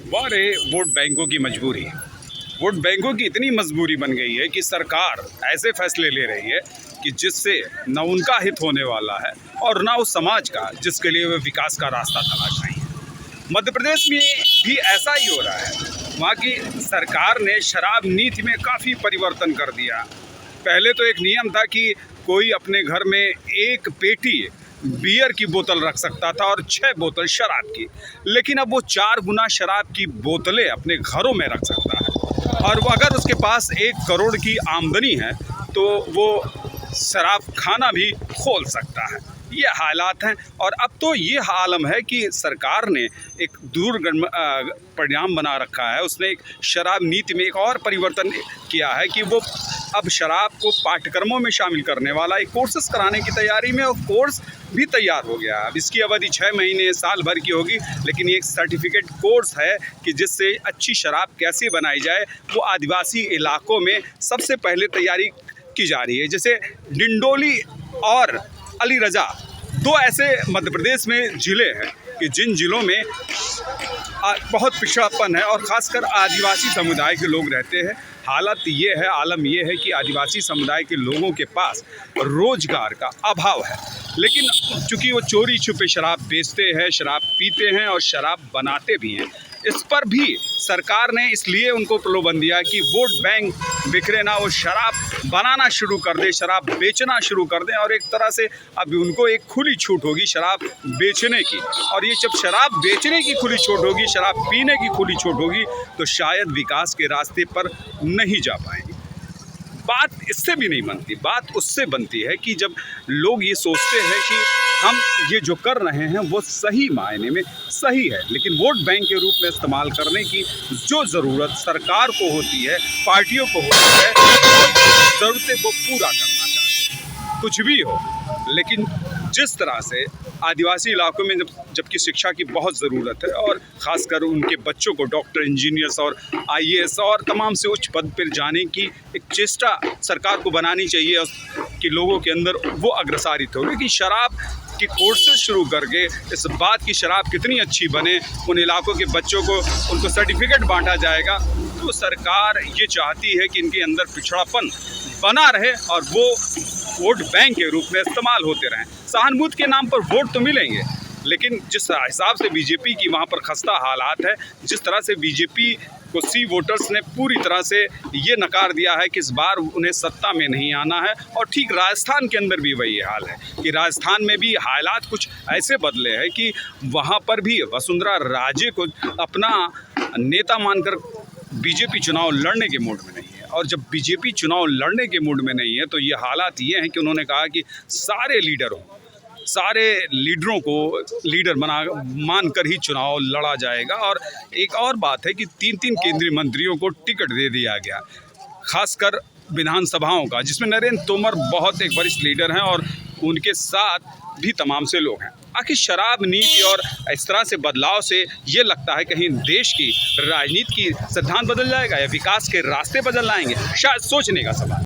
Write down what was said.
वाह रे वोट बैंकों की मजबूरी। वोट बैंकों की इतनी मजबूरी बन गई है कि सरकार ऐसे फैसले ले रही है कि जिससे न उनका हित होने वाला है और ना उस समाज का जिसके लिए वे विकास का रास्ता तलाश रही है। मध्य प्रदेश में भी ऐसा ही हो रहा है। वहाँ की सरकार ने शराब नीति में काफ़ी परिवर्तन कर दिया। पहले तो एक नियम था कि कोई अपने घर में एक पेटी बियर की बोतल रख सकता था और 6 बोतल शराब की, लेकिन अब वो 4 गुना शराब की बोतलें अपने घरों में रख सकता है। और वो अगर उसके पास 1 करोड़ की आमदनी है तो वो शराब खाना भी खोल सकता है। ये हालात हैं। और अब तो ये आलम है कि सरकार ने एक परिणाम बना रखा है। उसने एक शराब नीति में एक और परिवर्तन किया है कि वो अब शराब को पाठ्यक्रमों में शामिल करने वाला एक कोर्सेस कराने की तैयारी में, और कोर्स भी तैयार हो गया। अब इसकी अवधि 6 महीने साल भर की होगी, लेकिन ये एक सर्टिफिकेट कोर्स है कि जिससे अच्छी शराब कैसे बनाई जाए वो आदिवासी इलाकों में सबसे पहले तैयारी की जा रही है। जैसे डिंडोली और अली रजा 2 ऐसे मध्य प्रदेश में ज़िले हैं कि जिन ज़िलों में बहुत पिछड़ापन है और ख़ासकर आदिवासी समुदाय के लोग रहते हैं। हालत ये है, आलम ये है कि आदिवासी समुदाय के लोगों के पास रोज़गार का अभाव है, लेकिन चूँकि वो चोरी छुपे शराब बेचते हैं, शराब पीते हैं और शराब बनाते भी हैं। इस पर भी सरकार ने इसलिए उनको प्रलोभन दिया कि वोट बैंक बिखरे ना, वो शराब बनाना शुरू कर दे, शराब बेचना शुरू कर दें। और एक तरह से अब उनको एक खुली छूट होगी शराब बेचने की। और ये जब शराब बेचने की खुली छूट होगी, शराब पीने की खुली छूट होगी, तो शायद विकास के रास्ते पर नहीं जा पाएंगे। बात इससे भी नहीं बनती, बात उससे बनती है कि जब लोग ये सोचते हैं कि हम ये जो कर रहे हैं वो सही मायने में सही है, लेकिन वोट बैंक के रूप में इस्तेमाल करने की जो ज़रूरत सरकार को होती है, पार्टियों को होती है, ज़रूरतें वो पूरा करना चाहते हैं। कुछ भी हो, लेकिन जिस तरह से आदिवासी इलाकों में जबकि शिक्षा की बहुत ज़रूरत है और ख़ासकर उनके बच्चों को डॉक्टर, इंजीनियर्स और IAS और तमाम से उच्च पद पर जाने की एक चेष्टा सरकार को बनानी चाहिए कि लोगों के अंदर वो अग्रसारित हो। लेकिन शराब की कोर्सेज शुरू करके इस बात की शराब कितनी अच्छी बने, उन इलाकों के बच्चों को उनको सर्टिफिकेट बांटा जाएगा, तो सरकार ये चाहती है कि इनके अंदर पिछड़ापन बना रहे और वो वोट बैंक के रूप में इस्तेमाल होते रहें। सहानुभूति के नाम पर वोट तो मिलेंगे, लेकिन जिस हिसाब से बीजेपी की वहाँ पर खस्ता हालात है, जिस तरह से बीजेपी को सी वोटर्स ने पूरी तरह से ये नकार दिया है कि इस बार उन्हें सत्ता में नहीं आना है। और ठीक राजस्थान के अंदर भी वही हाल है कि राजस्थान में भी हालात कुछ ऐसे बदले हैं कि वहाँ पर भी वसुंधरा राजे को अपना नेता मानकर बीजेपी चुनाव लड़ने के मूड में नहीं है। और जब बीजेपी चुनाव लड़ने के मूड में नहीं है तो ये हालात ये हैं कि उन्होंने कहा कि सारे लीडरों को लीडर मानकर ही चुनाव लड़ा जाएगा। और एक और बात है कि 3-3 केंद्रीय मंत्रियों को टिकट दे दिया गया, खासकर विधानसभाओं का, जिसमें नरेंद्र तोमर बहुत एक वरिष्ठ लीडर हैं और उनके साथ भी तमाम से लोग हैं। आखिर शराब नीति और इस तरह से बदलाव से ये लगता है कहीं देश की राजनीति की सिद्धांत बदल जाएगा या विकास के रास्ते बदल लाएंगे, शायद सोचने का सवाल।